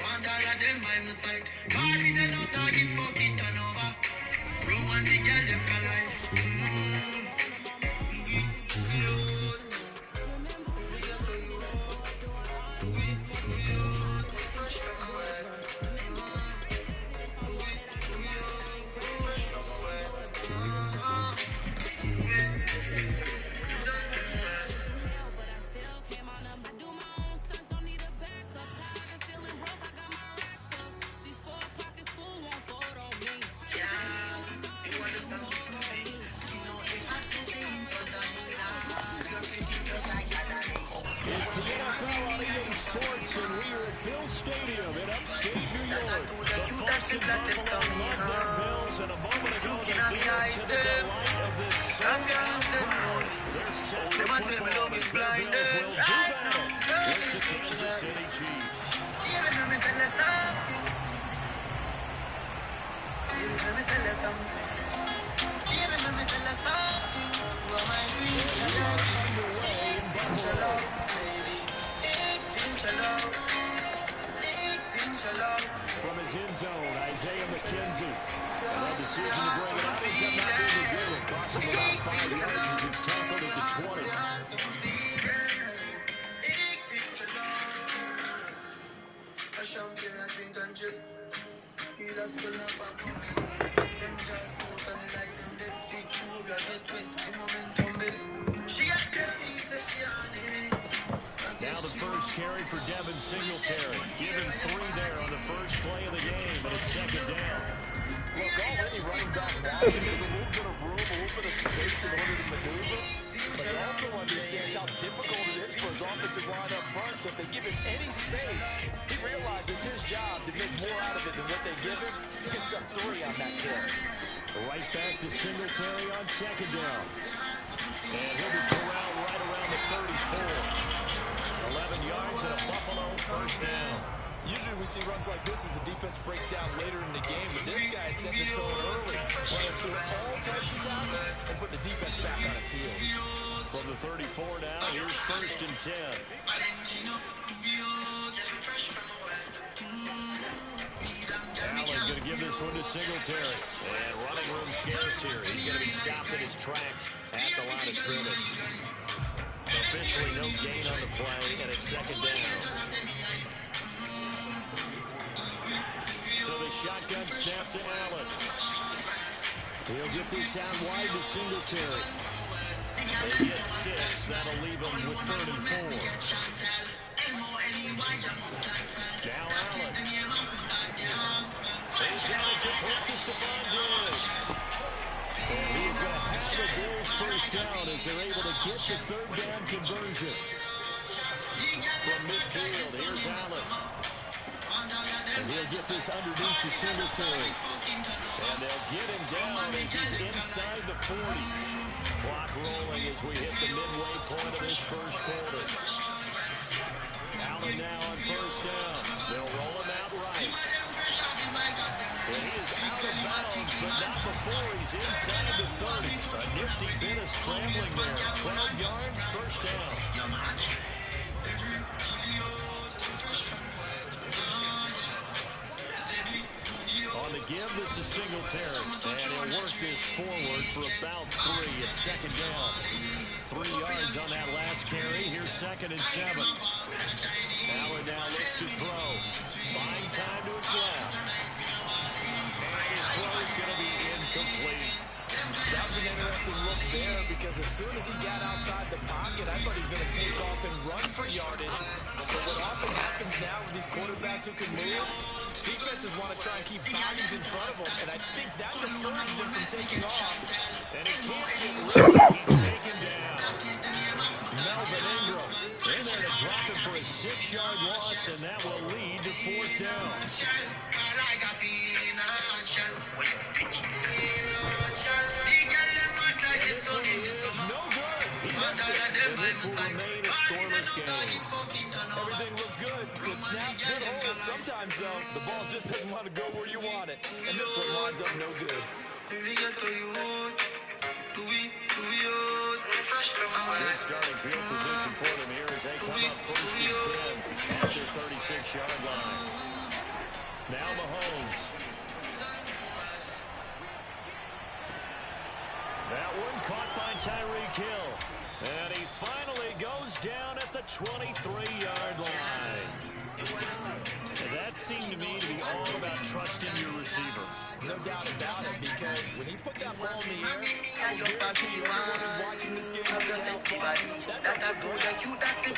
Want all of them by my side. Party they no target fucking turn over. Roman the girl them collide. Looking at me eyes them. Clap your hands them only. Them a tell me love is blinded. Right now, girl is feeling. Even when me tell you something. Even when me tell you something. Even when me tell you something. You are my queen. Ik vind je love, baby. Ik vind je love. Ik vind je love. From his end zone, Isaiah McKenzie. And that decision to bring it up ends up not being a good one. Cost him about 5 yards as it's tackled at the 20. A champion I drink and drip. He's a school of a mommy. Them just put on the light and them big tube like get wet. The momentum build. She had tell me that she on it. Now the first carry for Devin Singletary. Given 3 there on the first play of the game, but it's second down. Look, already running back wide, there's a little bit of room, a little bit of space in order to maneuver. But he also understands how difficult it is for his offensive line up front. So if they give him any space, he realizes his job to make more out of it than what they give him. He gets up 3 on that carry. Right back to Singletary on second down. And he'll be corralled right around the 34. 11 yards and a Buffalo first down. Usually we see runs like this as the defense breaks down later in the game, but this guy is setting the tone early, running through all types of tackles and put the defense back on its heels. From the 34 now, here's first and 10. Allen going to give this one to Singletary. And running room scarce here. He's going to be stopped in his tracks at the line of scrimmage. Officially no gain on the play, and it's second down. So the shotgun snap to Allen. He'll get this out wide to Singletary. They get 6. That'll leave him with 3rd and 4. Now Allen. He's got it to practice the Diggs. And he's going to have the Bills first down as they're able to get the 3rd down conversion. From midfield, here's Allen. And he'll get this underneath to Singletary. And they'll get him down as he's inside the 40. Clock rolling as we hit the midway point of this first quarter. Allen now on first down. They'll roll him out right. And he is out of bounds, but not before he's inside the 30. A nifty bit of scrambling there. 12 yards, first down. On the give, this is Singletary. And he'll work this forward for about 3 at second down. 3 yards on that last carry. Here's 2nd and 7. Allen now looks to throw. Buying time to his left. And his throw is going to be incomplete. That was an interesting look there because as soon as he got outside the pocket, I thought he was going to take off and run for yardage. But what often happens now with these quarterbacks who can move, defenses want to try and keep bodies in front of them, and I think that discouraged him from taking off. And he can't get rid of it. He's taken down. Melvin Ingram in there to drop him for a 6-yard loss, and that will lead to 4th down. And this one is no good. He missed it. And this will remain a scoreless game. Everything looked good. Good snap, good hold. Sometimes, though, the ball just doesn't want to go where you want it. And this one lines up no good. Good starting field position for them here as they come up first and 10 at their 36-yard line. Now Mahomes. That one caught by Tyreek Hill. And he finally goes down at the 23-yard line. And that seemed to me to be all about trusting your receiver. No doubt about it, because when he put that ball in the air, I guarantee you everyone who's watching this game right now, that's a good play. But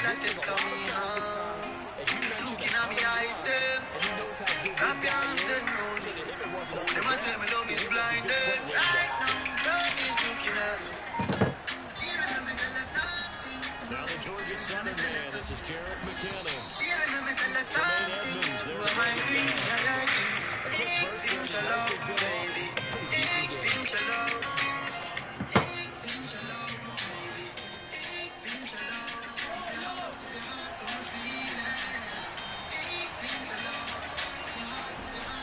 this is a lot of Travis time. As you mentioned, a ton of time, and he knows how good this guy is. So to him, it wasn't up to him. To him, it's a big play waiting to happen. Now the Georgia Southern man. This is Jarrett McKinnon. Tremaine Edmonds there. A quick burst there, and nice big bit off. Pretty decent game.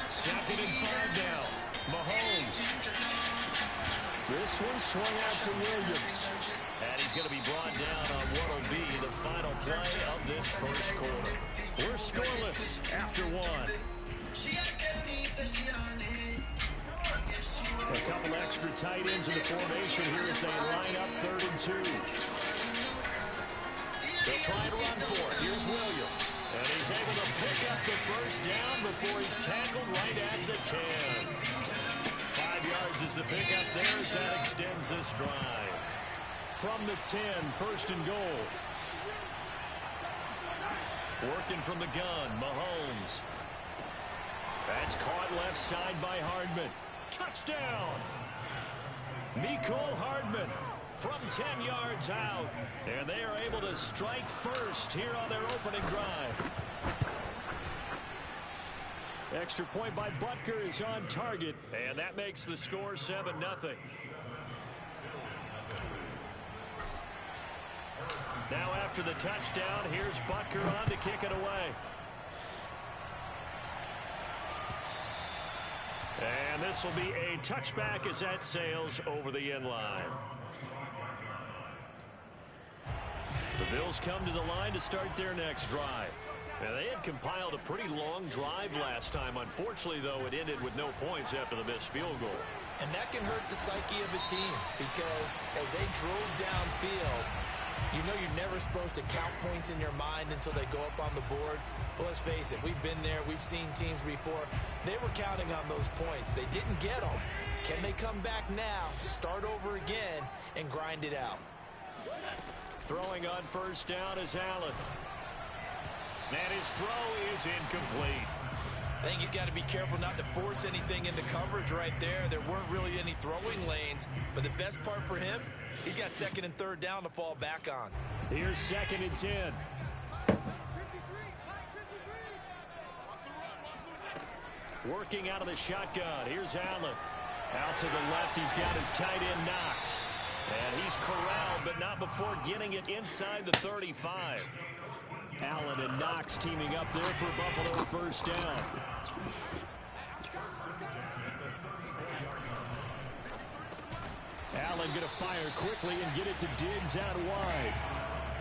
Second and 5 now. Mahomes. This one swung out to Williams. And he's going to be brought down on what will be the final play of this first quarter. We're scoreless after one. A couple extra tight ends in the formation here as they line up 3rd and 2. They'll try to run for it. Here's Williams. And he's able to pick up the first down before he's tackled right at the 10. 5 yards is the pickup there as that extends this drive. From the 10, 1st and goal. Working from the gun, Mahomes. That's caught left side by Hardman. Touchdown! Mecole Hardman from 10 yards out. And they are able to strike first here on their opening drive. Extra point by Butker is on target. And that makes the score 7-0. Now after the touchdown, here's Butker on to kick it away. And this will be a touchback as that sails over the end line. The Bills come to the line to start their next drive. Now, they had compiled a pretty long drive last time. Unfortunately, though, it ended with no points after the missed field goal. And that can hurt the psyche of a team, because as they drove downfield, you know you're never supposed to count points in your mind until they go up on the board. But let's face it, we've been there. We've seen teams before. They were counting on those points. They didn't get them. Can they come back now, start over again, and grind it out? Throwing on first down is Allen. And his throw is incomplete. I think he's got to be careful not to force anything into coverage right there. There weren't really any throwing lanes. But the best part for him, he's got 2nd and 3rd down to fall back on. Here's 2nd and 10. Working out of the shotgun. Here's Allen. Out to the left, he's got his tight end Knox. And he's corralled, but not before getting it inside the 35. Allen and Knox teaming up there for Buffalo first down. Allen going to fire quickly and get it to Diggs out wide.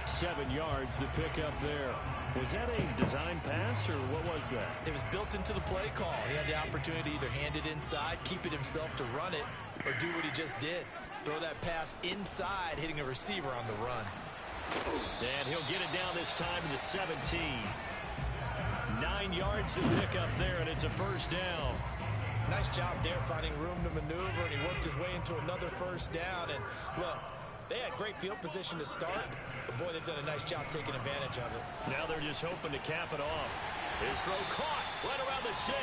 7 yards, the pickup there. Was that a design pass, or what was that? It was built into the play call. He had the opportunity to either hand it inside, keep it himself to run it, or do what he just did. Throw that pass inside, hitting a receiver on the run. And he'll get it down this time to the 17. 9 yards to pick up there, and it's a first down. Nice job there finding room to maneuver, and he worked his way into another first down. And look, they had great field position to start, but boy, they've done a nice job taking advantage of it. Now they're just hoping to cap it off. His throw caught right around the 6.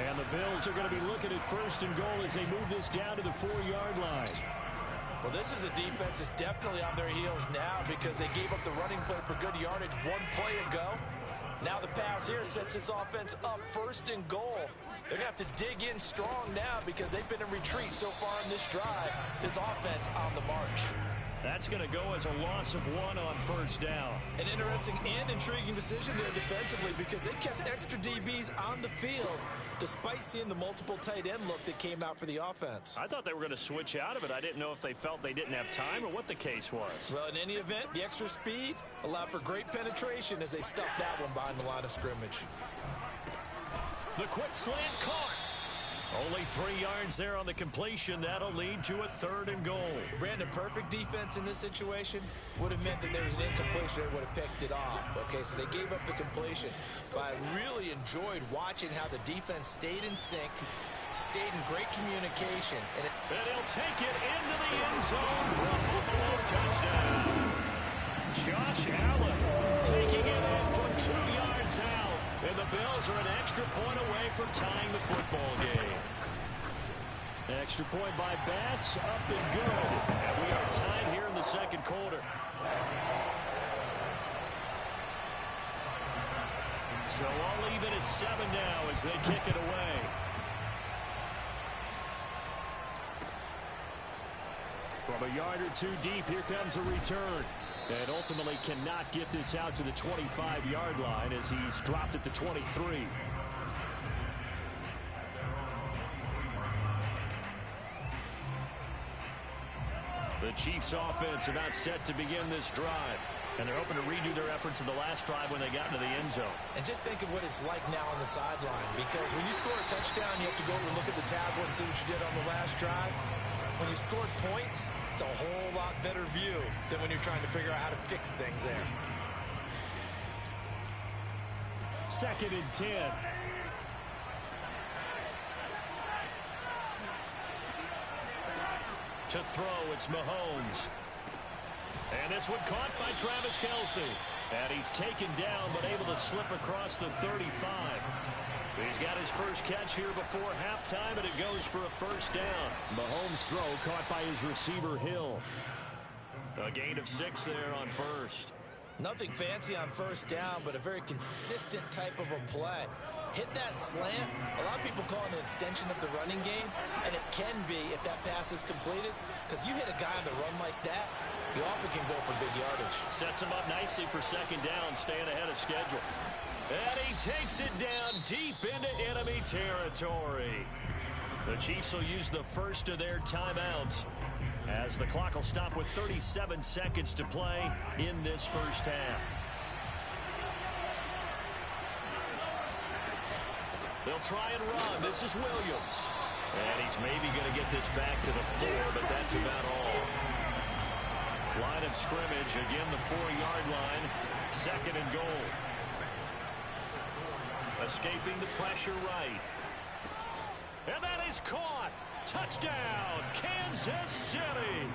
And the Bills are going to be looking at 1st and goal as they move this down to the 4-yard line. Well, this is a defense that's definitely on their heels now, because they gave up the running play for good yardage 1 play ago. Now the pass here sets this offense up 1st and goal. They're going to have to dig in strong now because they've been in retreat so far in this drive. This offense on the march. That's going to go as a loss of 1 on first down. An interesting and intriguing decision there defensively, because they kept extra DBs on the field despite seeing the multiple tight end look that came out for the offense. I thought they were going to switch out of it. I didn't know if they felt they didn't have time or what the case was. Well, in any event, the extra speed allowed for great penetration as they stuffed that one behind the line of scrimmage. The quick slant caught. Only 3 yards there on the completion. That'll lead to a 3rd and goal. Brandon, perfect defense in this situation would have meant that there was an incompletion that would have picked it off. Okay, so they gave up the completion. But I really enjoyed watching how the defense stayed in sync, stayed in great communication. And he'll take it into the end zone for a Buffalo touchdown. Josh Allen taking it in from 2 yards out. And the Bills are an extra point away from tying the football game. Extra point by Bass, up and good. And we are tied here in the second quarter. So all even at 7 now as they kick it away. From a yard or 2 deep, here comes a return. And ultimately cannot get this out to the 25-yard line as he's dropped at the 23. The Chiefs offense about set to begin this drive. And they're hoping to redo their efforts in the last drive when they got into the end zone. And just think of what it's like now on the sideline. Because when you score a touchdown, you have to go over and look at the tablet and see what you did on the last drive. When you scored points, it's a whole lot better view than when you're trying to figure out how to fix things there. 2nd and 10. To throw, it's Mahomes. And this one caught by Travis Kelce. And he's taken down but able to slip across the 35. He's got his first catch here before halftime, and it goes for a 1st down. Mahomes' throw caught by his receiver, Hill. A gain of 6 there on 1st. Nothing fancy on 1st down, but a very consistent type of a play. Hit that slant. A lot of people call it an extension of the running game, and it can be if that pass is completed, because you hit a guy on the run like that, you often can go for big yardage. Sets him up nicely for 2nd down, staying ahead of schedule. And he takes it down deep into enemy territory. The Chiefs will use the first of their timeouts as the clock will stop with 37 seconds to play in this first half. They'll try and run. This is Williams. And he's maybe going to get this back to the 4, but that's about all. Line of scrimmage, again the 4-yard line. 2nd and goal. Escaping the pressure right. And that is caught. Touchdown, Kansas City.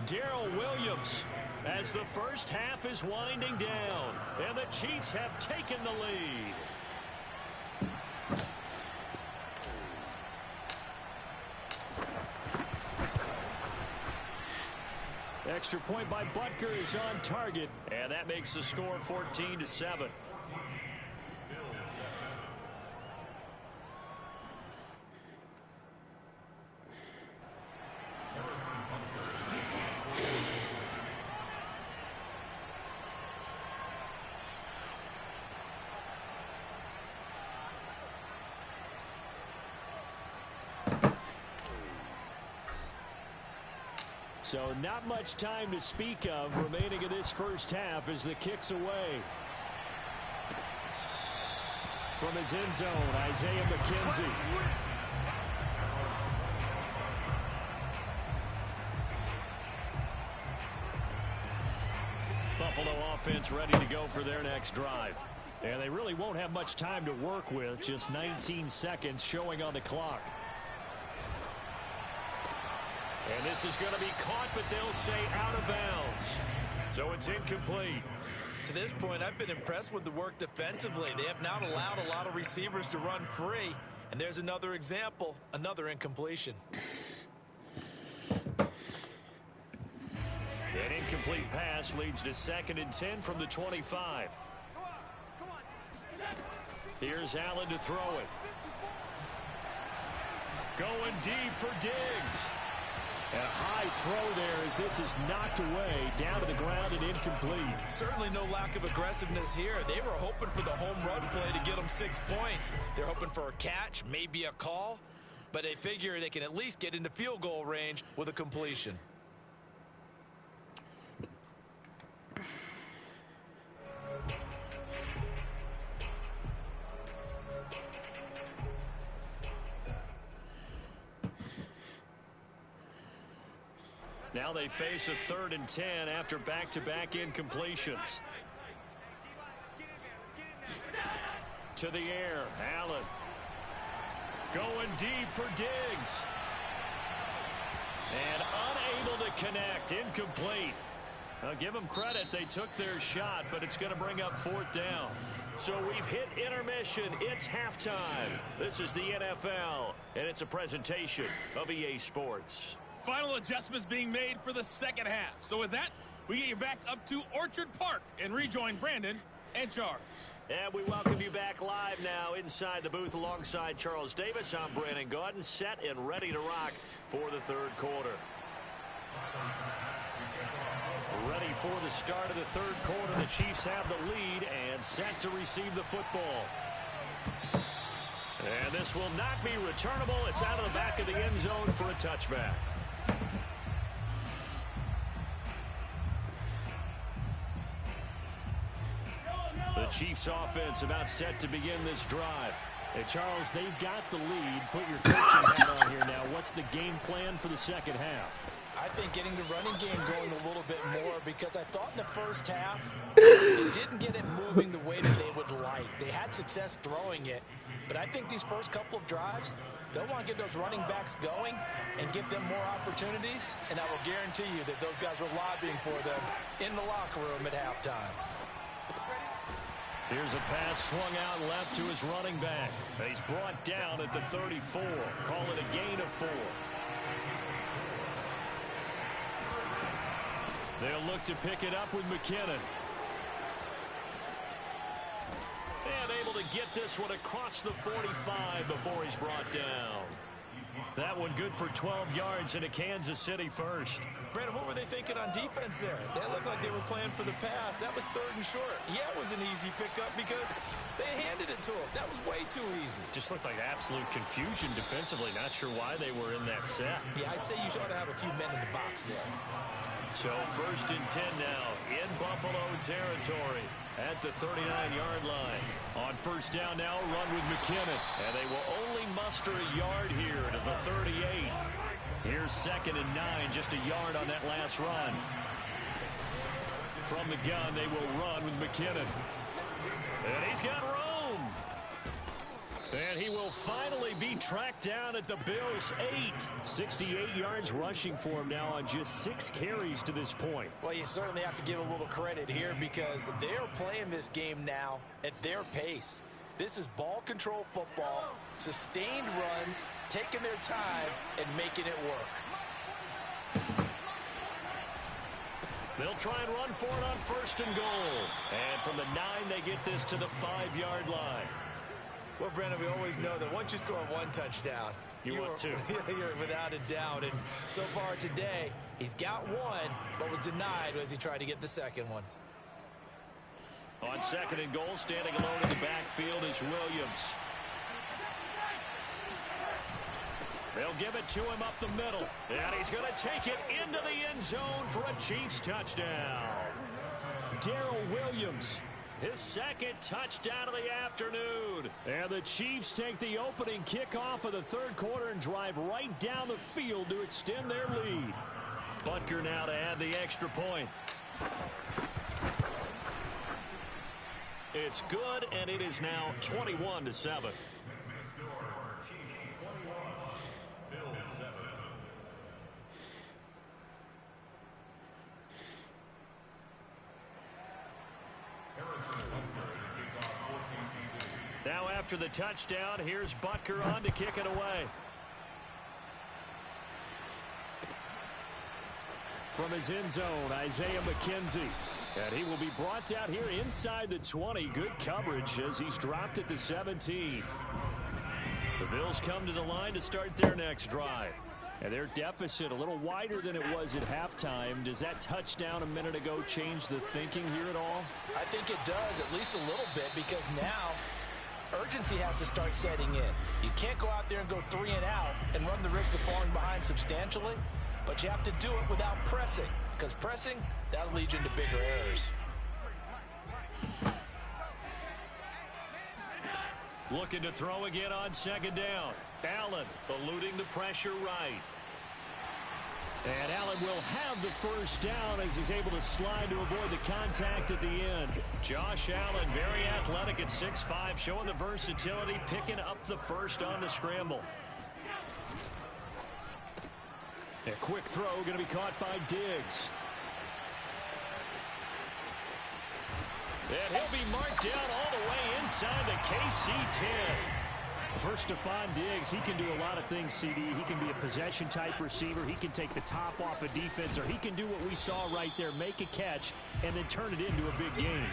Darrell Williams as the first half is winding down. And the Chiefs have taken the lead. Extra point by Butker is on target. And that makes the score 14-7. So not much time to speak of remaining in this first half as the kick's away. From his end zone, Isaiah McKenzie. Buffalo offense ready to go for their next drive. And they really won't have much time to work with, just 19 seconds showing on the clock. And this is going to be caught, but they'll say out of bounds. So it's incomplete. To this point, I've been impressed with the work defensively. They have not allowed a lot of receivers to run free. And there's another example, another incompletion. An incomplete pass leads to 2nd and 10 from the 25. Here's Allen to throw it. Going deep for Diggs. And a high throw there as this is knocked away, down to the ground and incomplete. Certainly no lack of aggressiveness here. They were hoping for the home run play to get them 6 points. They're hoping for a catch, maybe a call, but they figure they can at least get into field goal range with a completion. Now they face a 3rd and 10 after back-to-back incompletions. To the air, Allen. Going deep for Diggs. And unable to connect, incomplete. I'll give them credit, they took their shot, but it's going to bring up 4th down. So we've hit intermission, it's halftime. This is the NFL, and it's a presentation of EA Sports. Final adjustments being made for the second half. So with that, we get you back up to Orchard Park and rejoin Brandon and Charles. And we welcome you back live now inside the booth alongside Charles Davis. I'm Brandon Gaudin, set and ready to rock for the 3rd quarter. Ready for the start of the 3rd quarter. The Chiefs have the lead and set to receive the football. And this will not be returnable. It's out of the back of the end zone for a touchback. The Chiefs offense about set to begin this drive. Hey, Charles, they've got the lead. Put your coaching hat on here now. What's the game plan for the second half? I think getting the running game going a little bit more, because I thought in the first half they didn't get it moving the way that they would like. They had success throwing it, but I think these first couple of drives, they'll want to get those running backs going and give them more opportunities, and I will guarantee you that those guys were lobbying for them in the locker room at halftime. Here's a pass swung out left to his running back. He's brought down at the 34. Call it a gain of 4. They'll look to pick it up with McKinnon. And able to get this one across the 45 before he's brought down. That one good for 12 yards into Kansas City first. Brandon, what were they thinking on defense there? They looked like they were playing for the pass. That was 3rd and short. Yeah, it was an easy pickup because they handed it to him. That was way too easy. Just looked like absolute confusion defensively. Not sure why they were in that set. Yeah, I'd say you ought to have a few men in the box there. So 1st and 10 now in Buffalo territory at the 39-yard line. On 1st down now, run with McKinnon. And they will only muster a yard here to the 38. Here's 2nd and 9, just a yard on that last run. From the gun, they will run with McKinnon. And he's got room. And he will finally be tracked down at the Bills' 8. 68 yards rushing for him now on just 6 carries to this point. Well, you certainly have to give a little credit here because they're playing this game now at their pace. This is ball control football, sustained runs, taking their time and making it work. They'll try and run for it on 1st and goal. And from the 9, they get this to the 5-yard line. Well, Brandon, we always know that once you score 1 touchdown, you want 2. You're without a doubt. And so far today, he's got 1, but was denied as he tried to get the 2nd one. On 2nd and goal, standing alone in the backfield is Williams. They'll give it to him up the middle. And he's going to take it into the end zone for a Chiefs touchdown. Darrell Williams, his 2nd touchdown of the afternoon. And the Chiefs take the opening kickoff of the 3rd quarter and drive right down the field to extend their lead. Butker now to add the extra point. It's good, and it is now 21-7. Now after the touchdown, here's Butker on to kick it away. From his end zone, Isaiah McKenzie. And he will be brought out here inside the 20. Good coverage as he's dropped at the 17. The Bills come to the line to start their next drive. And their deficit a little wider than it was at halftime. Does that touchdown a minute ago change the thinking here at all? I think it does, at least a little bit, because now urgency has to start setting in. You can't go out there and go 3 and out and run the risk of falling behind substantially, but you have to do it without pressing, because pressing, that'll lead you into bigger errors. Looking to throw again on 2nd down. Allen eluding the pressure right. And Allen will have the first down as he's able to slide to avoid the contact at the end. Josh Allen, very athletic at 6'5", showing the versatility, picking up the first on the scramble. A quick throw going to be caught by Diggs. And he'll be marked down all the way inside the KC 10. For Stephon Diggs, he can do a lot of things, CD. He can be a possession-type receiver. He can take the top off a defense, or he can do what we saw right there, make a catch, and then turn it into a big game.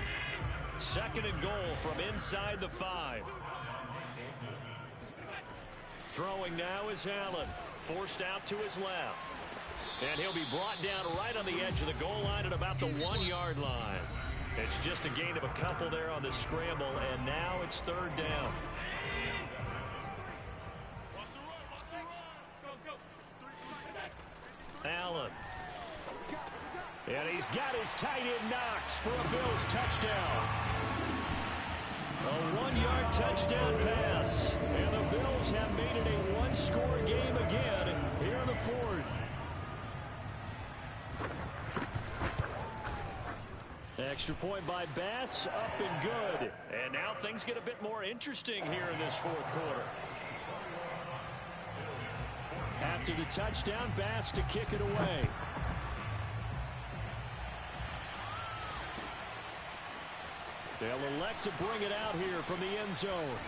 2nd and goal from inside the 5. Throwing now is Allen. Forced out to his left. And he'll be brought down right on the edge of the goal line at about the 1-yard line. It's just a gain of a couple there on the scramble, and now it's 3rd down. Allen. And he's got his tight end Knox for a Bills touchdown. A 1-yard touchdown pass. And the Bills have made it a one-score game again here in the 4th. Extra point by Bass, up and good. And now things get a bit more interesting here in this 4th quarter. After the touchdown, Bass to kick it away. They'll elect to bring it out here from the end zone.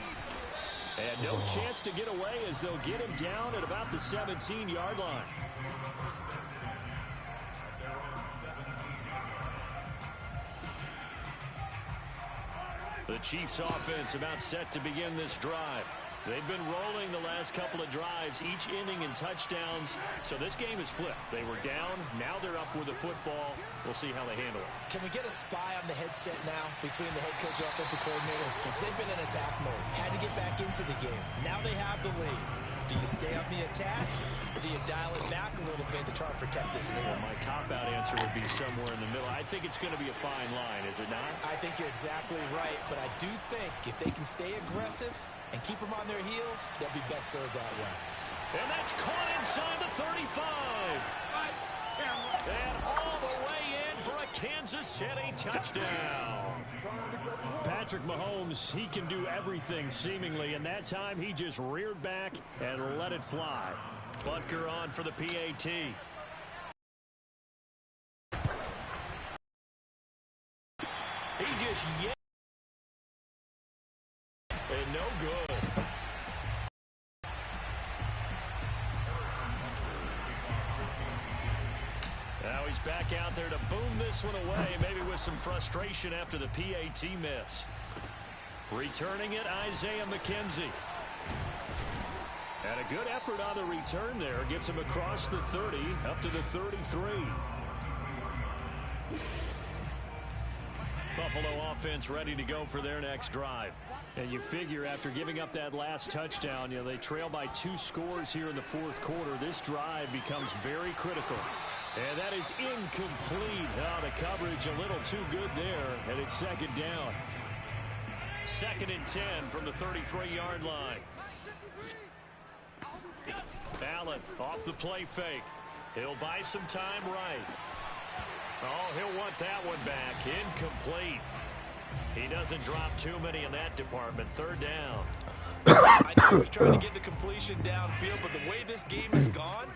And no chance to get away as they'll get him down at about the 17-yard line. The Chiefs offense about set to begin this drive. They've been rolling the last couple of drives, each inning in touchdowns. So this game is flipped. They were down. Now they're up with the football. We'll see how they handle it. Can we get a spy on the headset now between the head coach and offensive coordinator? They've been in attack mode. Had to get back into the game. Now they have the lead. Do you stay on the attack, or do you dial it back a little bit to try and protect this lead? Well, my cop-out answer would be somewhere in the middle. I think it's going to be a fine line, is it not? I think you're exactly right, but I do think if they can stay aggressive and keep them on their heels, they'll be best served that way. And that's caught inside the 35. And all the way in for a Kansas City touchdown. Patrick Mahomes, he can do everything seemingly, and that time he just reared back and let it fly. Butker on for the PAT. He just yanked. And no good. Now he's back out there to boom this one away, maybe with some frustration after the PAT miss. Returning it, Isaiah McKenzie. And a good effort on the return there. Gets him across the 30, up to the 33. Buffalo offense ready to go for their next drive. And you figure after giving up that last touchdown, you know, they trail by 2 scores here in the 4th quarter. This drive becomes very critical. And that is incomplete. Oh, the coverage a little too good there, and it's 2nd down. 2nd and 10 from the 33-yard line. Allen off the play fake. He'll buy some time right. Oh, he'll want that one back. Incomplete. He doesn't drop too many in that department. 3rd down. I know he was trying to get the completion downfield, but the way this game has gone,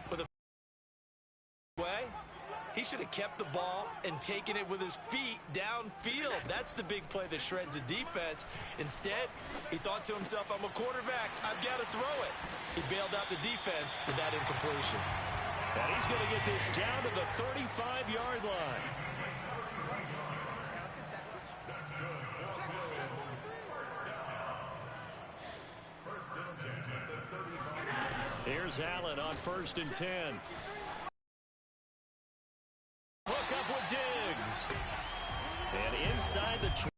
with a way, he should have kept the ball and taken it with his feet downfield. That's the big play that shreds the defense. Instead, he thought to himself, I'm a quarterback. I've got to throw it. He bailed out the defense with that incompletion. And he's going to get this down to the 35-yard line. Here's Allen on 1st and 10. Hook up with Diggs. And inside the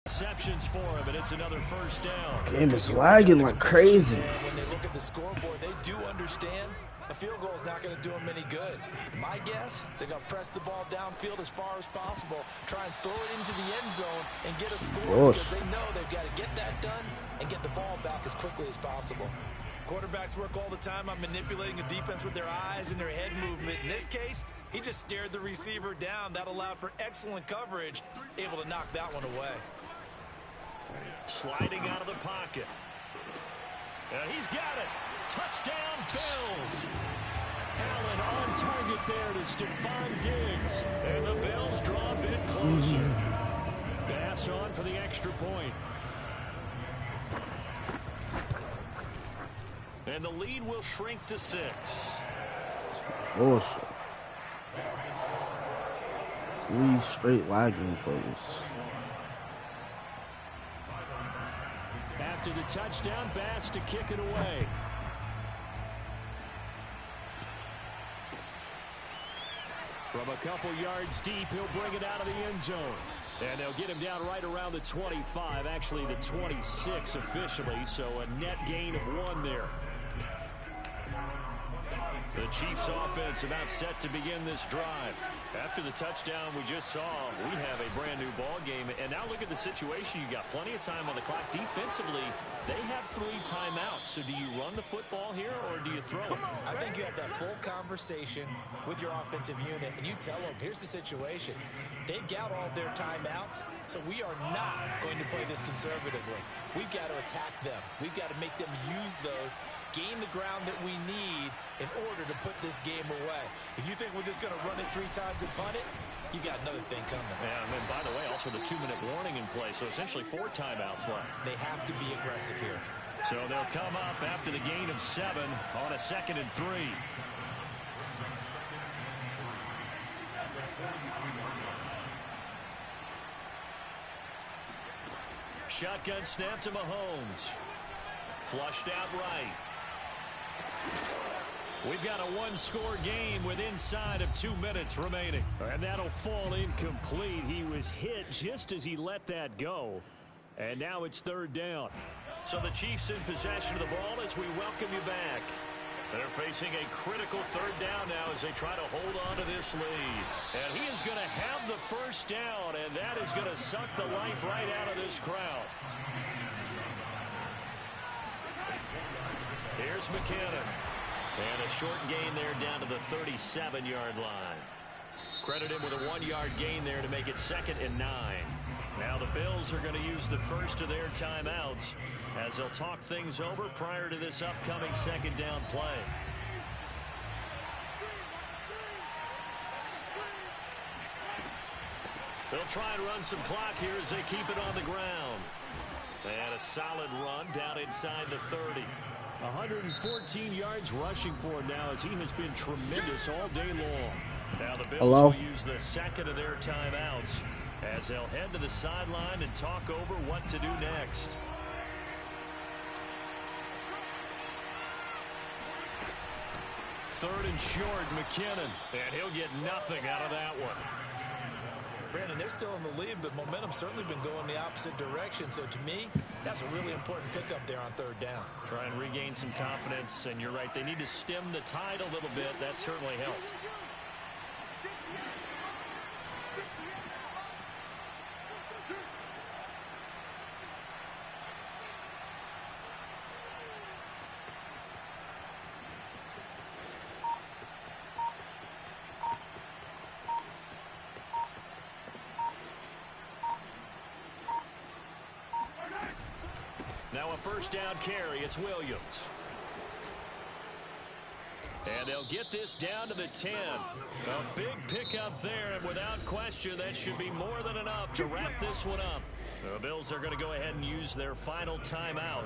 receptions for him, and it's another 1st down. Game is lagging like crazy. And when they look at the scoreboard, they do understand a field goal is not going to do them any good. My guess, they're going to press the ball downfield as far as possible, try and throw it into the end zone and get a score because they know they've got to get that done and get the ball back as quickly as possible. Quarterbacks work all the time on manipulating a defense with their eyes and their head movement. In this case, he just stared the receiver down. That allowed for excellent coverage, able to knock that one away. Sliding out of the pocket. And he's got it. Touchdown, Bills. Allen on target there to Stephon Diggs. And the Bills draw a bit closer. Pass on for the extra point. And the lead will shrink to 6. Bullshit. 3 straight lagging plays. After the touchdown, Bass to kick it away. From a couple yards deep, he'll bring it out of the end zone. And they'll get him down right around the 25, actually the 26 officially, so a net gain of 1 there. The Chiefs offense about set to begin this drive. After the touchdown we just saw, we have a brand new ball game. And now look at the situation. You got plenty of time on the clock. Defensively, they have 3 timeouts. So do you run the football here or do you throw it? I think you have that full conversation with your offensive unit, and you tell them, here's the situation. They got all their timeouts, so we are not going to play this conservatively. We've got to attack them. We've got to make them use those, gain the ground that we need in order to put this game away. If you think we're just going to run it 3 times and punt it, you got another thing coming. Yeah, and then, by the way, also the 2-minute warning in play, so essentially 4 timeouts left. They have to be aggressive here. So they'll come up after the gain of 7 on a 2nd and 3. Shotgun snap to Mahomes. Flushed out right. We've got a 1-score game with inside of 2 minutes remaining. And that'll fall incomplete. He was hit just as he let that go. And now it's 3rd down. So the Chiefs in possession of the ball as we welcome you back. They're facing a critical 3rd down now as they try to hold on to this lead. And he is going to have the 1st down, and that is going to suck the life right out of this crowd. Here's McKinnon. And a short gain there down to the 37-yard line. Credit him with a 1-yard gain there to make it 2nd and 9. Now the Bills are going to use the first of their timeouts as they'll talk things over prior to this upcoming 2nd down play. They'll try and run some clock here as they keep it on the ground. And a solid run down inside the 30. 114 yards rushing for him now as he has been tremendous all day long. Now the Bills will use the 2nd of their timeouts as they'll head to the sideline and talk over what to do next. Third and short, McKinnon, and he'll get nothing out of that one. Brandon, they're still in the lead, but momentum's certainly been going the opposite direction. So to me, that's a really important pickup there on 3rd down. Try and regain some confidence, and you're right, they need to stem the tide a little bit. That certainly helped. Now a 1st down carry. It's Williams. And they'll get this down to the 10. A big pickup there, and without question, that should be more than enough to wrap this one up. The Bills are going to go ahead and use their final timeout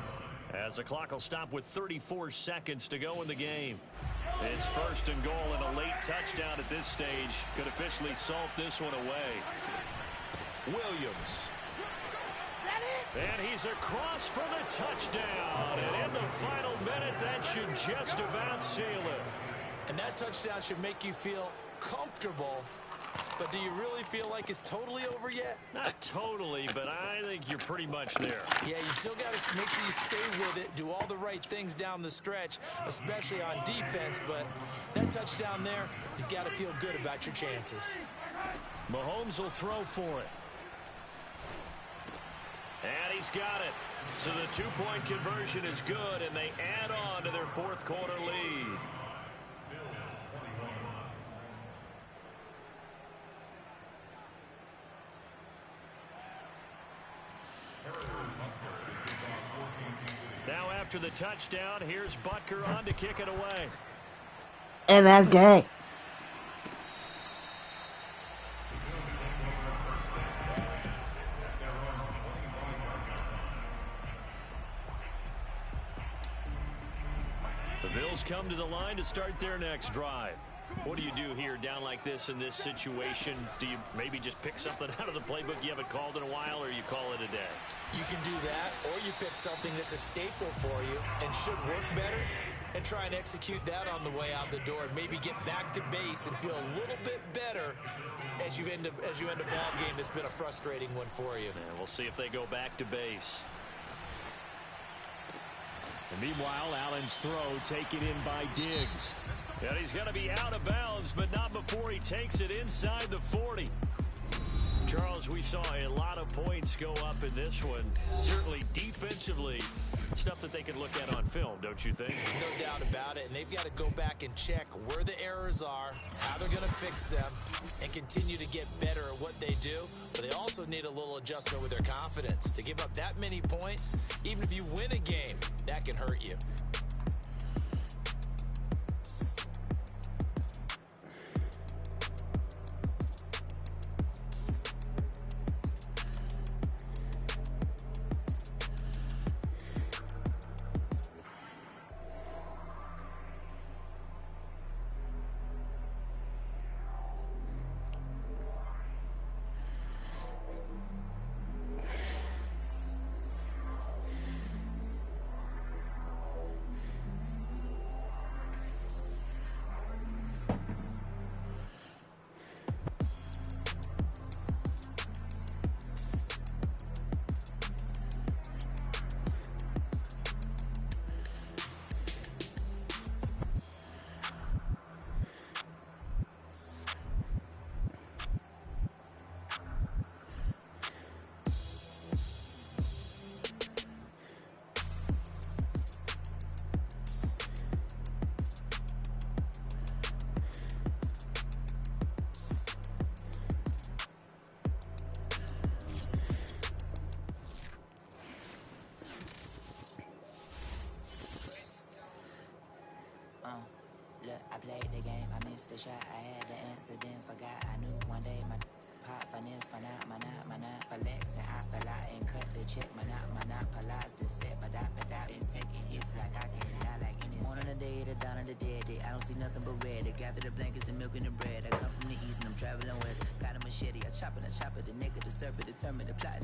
as the clock will stop with 34 seconds to go in the game. It's 1st and goal, and a late touchdown at this stage could officially salt this one away. Williams. And he's across for the touchdown. And in the final minute, that should just about seal it. And that touchdown should make you feel comfortable. But do you really feel like it's totally over yet? Not totally, but I think you're pretty much there. Yeah, you still got to make sure you stay with it, do all the right things down the stretch, especially on defense. But that touchdown there, you've got to feel good about your chances. Mahomes will throw for it. And he's got it. So the two-point conversion is good, and they add on to their fourth quarter lead. Now after the touchdown, here's Butker on to kick it away. And that's game. The Bills come to the line to start their next drive. What do you do here down like this in this situation? Do you maybe just pick something out of the playbook you haven't called in a while, or you call it a day? You can do that, or you pick something that's a staple for you and should work better and try and execute that on the way out the door and maybe get back to base and feel a little bit better as you end a ball game that's been a frustrating one for you. And we'll see if they go back to base. And meanwhile, Allen's throw taken in by Diggs. And he's going to be out of bounds, but not before he takes it inside the 40. Charles, we saw a lot of points go up in this one. Certainly defensively, stuff that they could look at on film, don't you think? No doubt about it, and they've got to go back and check where the errors are, how they're going to fix them, and continue to get better at what they do. But they also need a little adjustment with their confidence. To give up that many points, even if you win a game, that can hurt you. Look, I played the game, I missed the shot, I had the incident, forgot I knew one day my pop finesse, my not, flexing, I fell out and cut the check, my not, polize the set, but I been taking hits like I can die like any one on the day, the dawn of the dead day, I don't see nothing but red, I gather the blankets and milk and the bread, I come from the east and I'm traveling west, got a machete, I chop it, the neck of the serpent, determined to plot.